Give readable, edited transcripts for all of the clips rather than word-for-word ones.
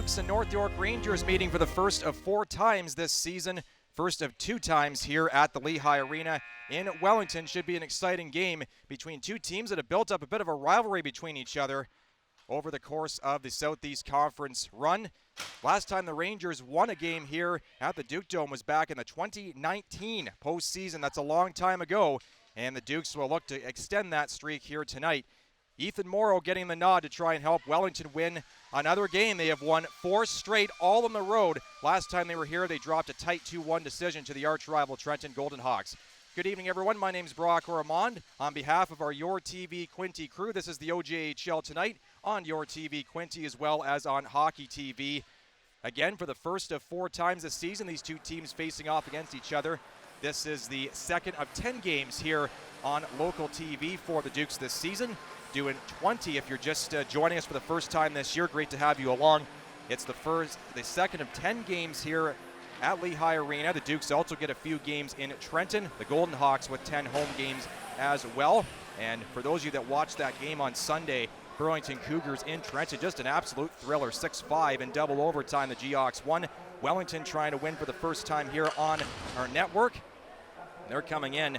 Dukes and North York Rangers meeting for the first of 4 times this season. First of 2 times here at the Lehigh Arena in Wellington. Should be an exciting game between two teams that have built up a bit of a rivalry between each other over the course of the Southeast Conference run. Last time the Rangers won a game here at the Duke Dome was back in the 2019 postseason. That's a long time ago, and the Dukes will look to extend that streak here tonight. Ethan Morrow getting the nod to try and help Wellington win another game. They have won 4 straight, all on the road. Last time they were here, they dropped a tight 2-1 decision to the arch-rival Trenton Golden Hawks. Good evening, everyone. My name is Brock Ormond. On behalf of our Your TV Quinty crew, this is the OJHL tonight on Your TV Quinty as well as on Hockey TV. Again, for the first of 4 times this season, these two teams facing off against each other. This is the second of 10 games here on local TV for the Dukes this season. Doing 20 if you're just joining us for the first time this year. Great to have you along. It's the second of 10 games here at Lehigh Arena. The Dukes also get a few games in Trenton. The Golden Hawks with 10 home games as well. And for those of you that watched that game on Sunday, Burlington Cougars in Trenton, just an absolute thriller, 6-5 in double overtime. The G-Hawks won. Wellington trying to win for the first time here on our network. They're coming in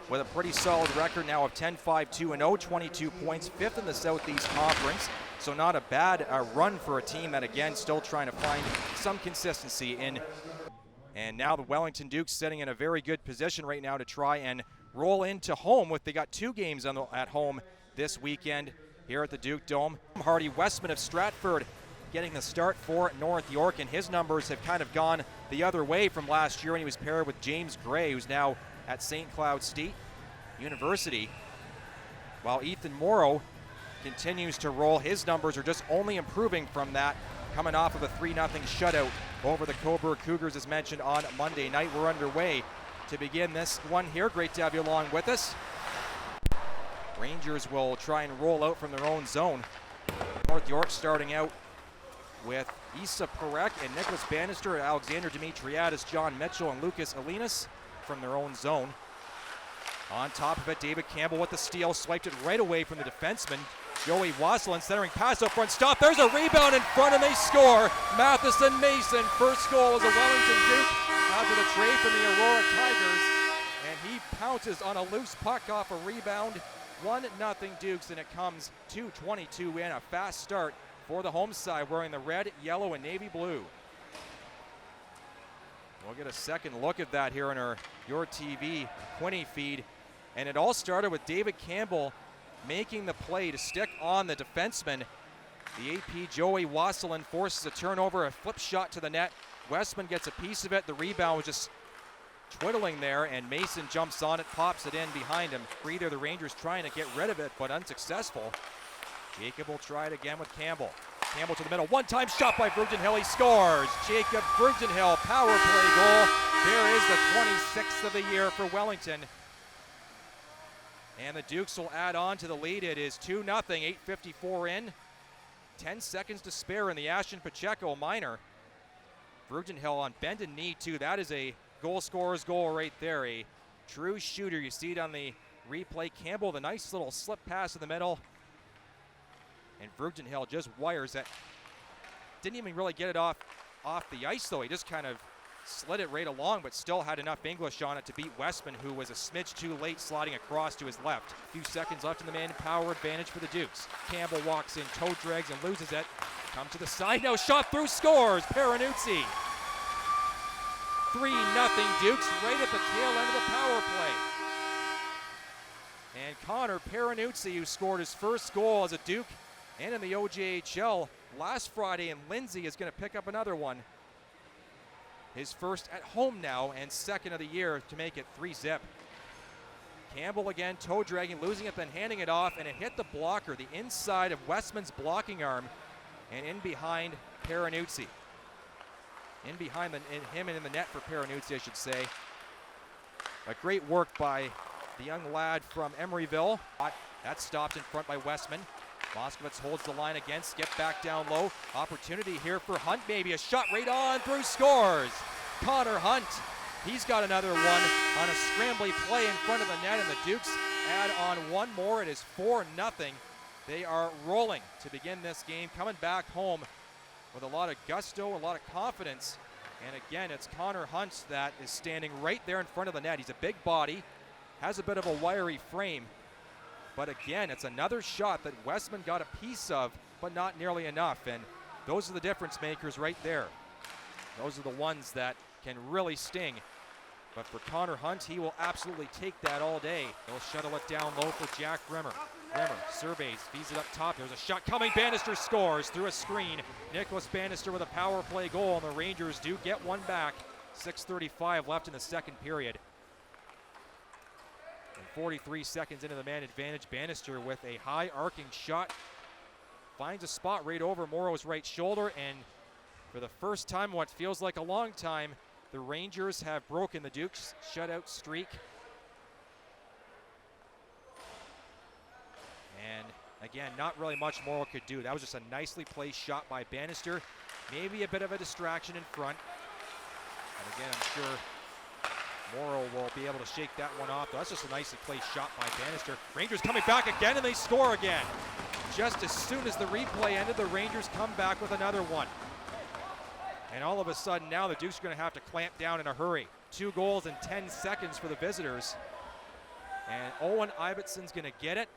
with a pretty solid record now of 10-5-2-0, 22 points, 5th in the Southeast Conference. So not a bad run for a team that, again, still trying to find some consistency in. And now the Wellington Dukes sitting in a very good position right now to try and roll into home. They got 2 games at home this weekend here at the Duke Dome. Hardy Westman of Stratford getting the start for North York, and his numbers have kind of gone the other way from last year when he was paired with James Gray, who's now at St. Cloud State University, while Ethan Morrow continues to roll. His numbers are just only improving from that, coming off of a 3-0 shutout over the Coburg Cougars, as mentioned on Monday night. We're underway to begin this one here. Great to have you along with us. Rangers will try and roll out from their own zone. North York starting out with Issa Parek and Nicholas Bannister, Alexander Dimitriadis, John Mitchell, and Lucas Alinas from their own zone. On top of it, David Campbell with the steal, swiped it right away from the defenseman. Joey Wasselin centering pass up front, stop. There's a rebound in front and they score. Matheson Mason, first goal as a Wellington Duke after the trade from the Aurora Tigers. And he pounces on a loose puck off a rebound. 1-0 Dukes, and it comes 2:22 in. A fast start for the home side, wearing the red, yellow, and navy blue. We'll get a second look at that here in our Your TV Quinty feed. And it all started with David Campbell making the play to stick on the defenseman. The AP Joey Wasselin forces a turnover, a flip shot to the net. Westman gets a piece of it. The rebound was just twiddling there, and Mason jumps on it, pops it in behind him. There, the Rangers trying to get rid of it, but unsuccessful. Jacob will try it again with Campbell. Campbell to the middle, one-time shot by Brugdenhill, he scores. Jacob Brugdenhill, power play goal. There is the 26th of the year for Wellington. And the Dukes will add on to the lead. It is 2-0, 8:54 in. 10 seconds to spare in the Ashton Pacheco minor. Brugdenhill on bended knee too. That is a goal scorer's goal right there. A true shooter. You see it on the replay. Campbell, the nice little slip pass in the middle. And Brugdenhill just wires it. Didn't even really get it off the ice though. He just kind of slid it right along, but still had enough English on it to beat Westman, who was a smidge too late sliding across to his left. A few seconds left in the man-power advantage for the Dukes. Campbell walks in, toe drags and loses it. Come to the side now, shot through, scores, Peranuzzi. 3-0 Dukes right at the tail end of the power play. And Connor Peranuzzi, who scored his first goal as a Duke and in the OJHL last Friday, and Lindsay is going to pick up another one. His first at home now, and second of the year to make it 3-0. Campbell again, toe dragging, losing it, then handing it off, and it hit the blocker, the inside of Westman's blocking arm, and in behind Peranuzzi. In behind him and in the net for Peranuzzi, I should say. A great work by the young lad from Emeryville. That stopped in front by Westman. Moskowitz holds the line against, get back down low. Opportunity here for Hunt, maybe a shot right on through, scores. Connor Hunt, he's got another one on a scrambly play in front of the net, and the Dukes add on one more. It is 4-0. They are rolling to begin this game, coming back home with a lot of gusto, a lot of confidence. And again, it's Connor Hunt that is standing right there in front of the net. He's a big body, has a bit of a wiry frame. But again, it's another shot that Westman got a piece of, but not nearly enough. And those are the difference makers right there. Those are the ones that can really sting. But for Connor Hunt, he will absolutely take that all day. He'll shuttle it down low for Jack Rimmer. Rimmer surveys, feeds it up top. There's a shot coming. Bannister scores through a screen. Nicholas Bannister with a power play goal, and the Rangers do get one back. 6:35 left in the second period. And 43 seconds into the man advantage, Bannister with a high arcing shot. Finds a spot right over Morrow's right shoulder, and for the first time in what feels like a long time, the Rangers have broken the Duke's shutout streak. And again, not really much Morrow could do. That was just a nicely placed shot by Bannister. Maybe a bit of a distraction in front. And again, I'm sure Morrow will be able to shake that one off. That's just a nicely placed shot by Bannister. Rangers coming back again, and they score again. Just as soon as the replay ended, the Rangers come back with another one. And all of a sudden now the Dukes are going to have to clamp down in a hurry. 2 goals in 10 seconds for the visitors. And Owen Ibbetson's going to get it.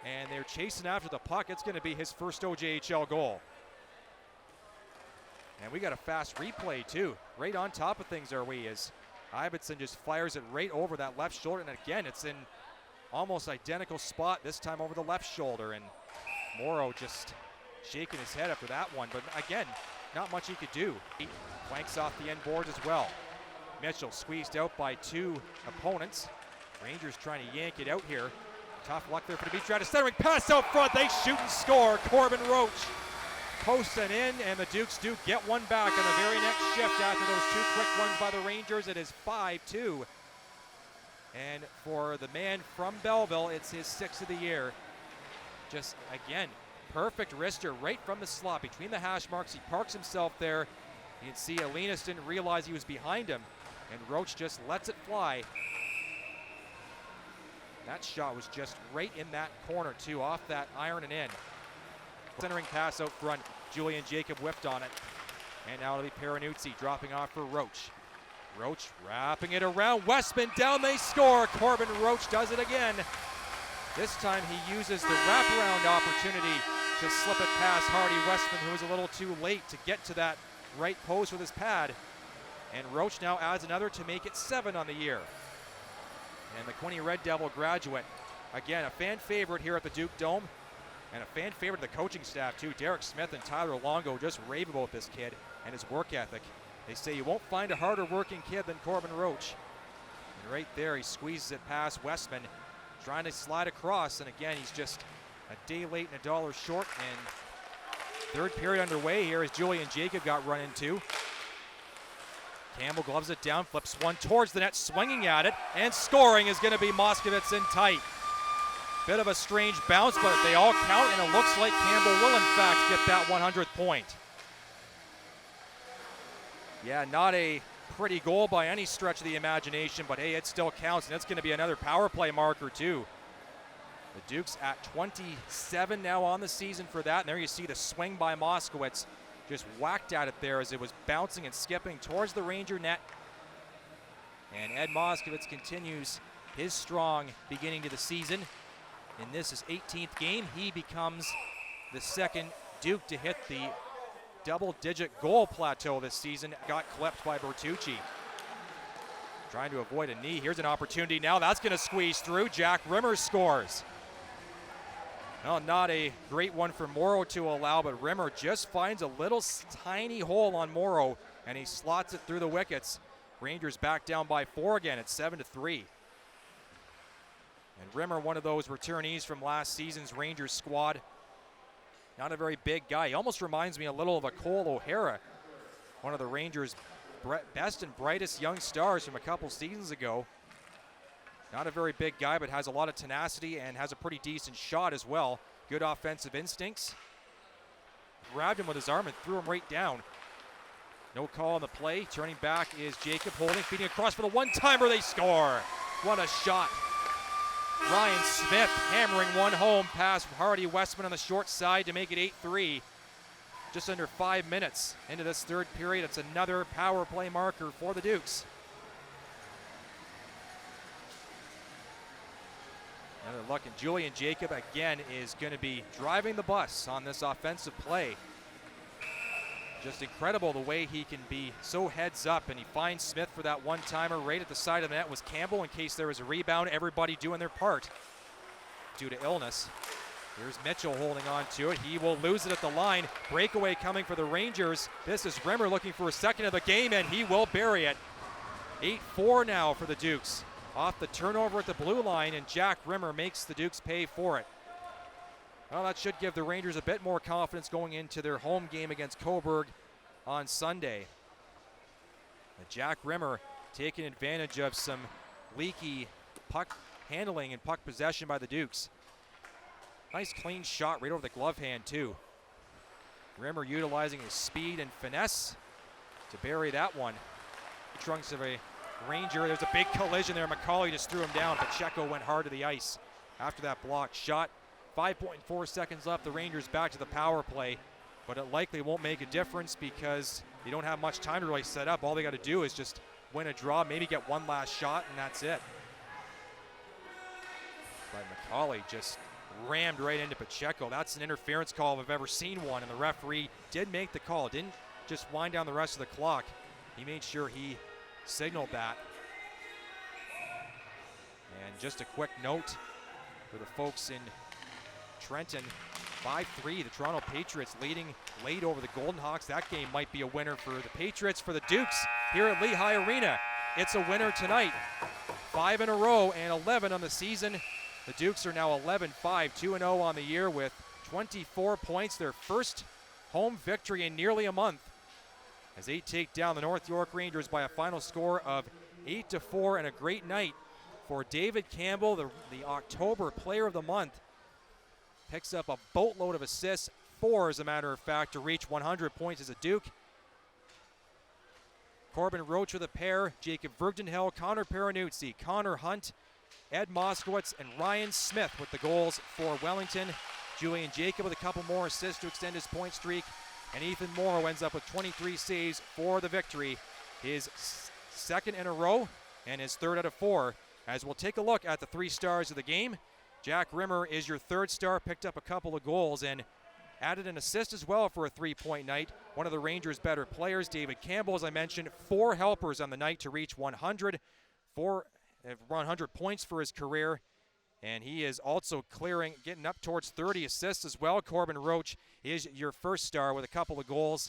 And they're chasing after the puck. It's going to be his first OJHL goal. And we got a fast replay too. Right on top of things are we, as Ibbetson just fires it right over that left shoulder. And again, it's in almost identical spot, this time over the left shoulder. And Morrow just shaking his head after that one. But again, not much he could do. He flanks off the end boards as well. Mitchell squeezed out by 2 opponents. Rangers trying to yank it out here. Tough luck there for Dimitri. Centering pass out front. They shoot and score. Corbin Roach posting in, and the Dukes do get one back on the very next shift after those 2 quick ones by the Rangers. It is 5-2. And for the man from Belleville, it's his 6th of the year. Just, again, perfect wrister right from the slot between the hash marks. He parks himself there. You can see Alinas didn't realize he was behind him, and Roach just lets it fly. That shot was just right in that corner too, off that iron and in. Centering pass out front. Julian Jacob whipped on it. And now it'll be Peranuzzi dropping off for Roach. Roach wrapping it around. Westman down, they score. Corbin Roach does it again. This time he uses the wraparound opportunity to slip it past Hardy Westman, who was a little too late to get to that right post with his pad. And Roach now adds another to make it 7 on the year. And the Quinny Red Devil graduate, again, a fan favorite here at the Duke Dome, and a fan favorite of the coaching staff too. Derek Smith and Tyler Longo just rave about this kid and his work ethic. They say you won't find a harder working kid than Corbin Roach. And right there, he squeezes it past Westman, trying to slide across, and again, he's just a day late and $1 short. And 3rd period underway here as Julian Jacob got run into. Campbell gloves it down, flips one towards the net, swinging at it, and scoring is going to be Moskowitz in tight. Bit of a strange bounce, but they all count, and it looks like Campbell will in fact get that 100th point. Yeah, not a pretty goal by any stretch of the imagination, but hey, it still counts, and it's going to be another power play marker too. The Dukes at 27 now on the season for that, and there you see the swing by Moskowitz. Just whacked at it there as it was bouncing and skipping towards the Ranger net. And Ed Moskowitz continues his strong beginning to the season. In this his 18th game, he becomes the 2nd Duke to hit the double-digit goal plateau this season. Got clipped by Bertucci. Trying to avoid a knee. Here's an opportunity now. That's going to squeeze through. Jack Rimmer scores. Well, not a great one for Morrow to allow, but Rimmer just finds a little tiny hole on Morrow, and he slots it through the wickets. Rangers back down by 4 again at 7-3. And Rimmer, one of those returnees from last season's Rangers squad. Not a very big guy. He almost reminds me a little of a Cole O'Hara, one of the Rangers' best and brightest young stars from a couple seasons ago. Not a very big guy, but has a lot of tenacity and has a pretty decent shot as well. Good offensive instincts. Grabbed him with his arm and threw him right down. No call on the play. Turning back is Jacob Holding, feeding across for the one-timer. They score. What a shot. Ryan Smith hammering one home past Hardy Westman on the short side to make it 8-3. just under 5 minutes into this third period. It's another power play marker for the Dukes. Another look, and Julian Jacob again is going to be driving the bus on this offensive play. Just incredible the way he can be so heads up, and he finds Smith for that one-timer. Right at the side of the net was Campbell in case there was a rebound. Everybody doing their part due to illness. Here's Mitchell holding on to it. He will lose it at the line. Breakaway coming for the Rangers. This is Rimmer looking for a second of the game, and he will bury it. 8-4 now for the Dukes. Off the turnover at the blue line, and Jack Rimmer makes the Dukes pay for it. Well, that should give the Rangers a bit more confidence going into their home game against Cobourg on Sunday. And Jack Rimmer taking advantage of some leaky puck handling and puck possession by the Dukes. Nice clean shot right over the glove hand too. Rimmer utilizing his speed and finesse to bury that one. The trunks of a Ranger. There's a big collision there. McCauley just threw him down. Pacheco went hard to the ice after that blocked shot. 5.4 seconds left. The Rangers back to the power play, but it likely won't make a difference because they don't have much time to really set up. All they got to do is just win a draw, maybe get one last shot, and that's it. But McCauley just rammed right into Pacheco. That's an interference call if I've ever seen one, and the referee did make the call. Didn't just wind down the rest of the clock. He made sure he signaled that. And just a quick note for the folks in Trenton, 5-3, the Toronto Patriots leading late over the Golden Hawks. That game might be a winner for the Patriots. For the Dukes here at Lehigh Arena, it's a winner tonight. 5 in a row and 11 on the season. The Dukes are now 11-5, 2-0 on the year with 24 points. Their first home victory in nearly a month as they take down the North York Rangers by a final score of 8-4, and a great night for David Campbell, the October Player of the Month. Picks up a boatload of assists, 4 as a matter of fact, to reach 100 points as a Duke. Corbin Roach with a pair, Jacob Vergdenhill, Connor Peranuzzi, Connor Hunt, Ed Moskowitz, and Ryan Smith with the goals for Wellington. Julian Jacob with a couple more assists to extend his point streak. And Ethan Morrow ends up with 23 saves for the victory. His second in a row and his third out of 4. As we'll take a look at the 3 stars of the game. Jack Rimmer is your third star, picked up a couple of goals and added an assist as well for a 3-point night. One of the Rangers' better players, David Campbell, as I mentioned, 4 helpers on the night to reach 100 points for his career. And he is also getting up towards 30 assists as well. Corbin Roach is your first star with a couple of goals.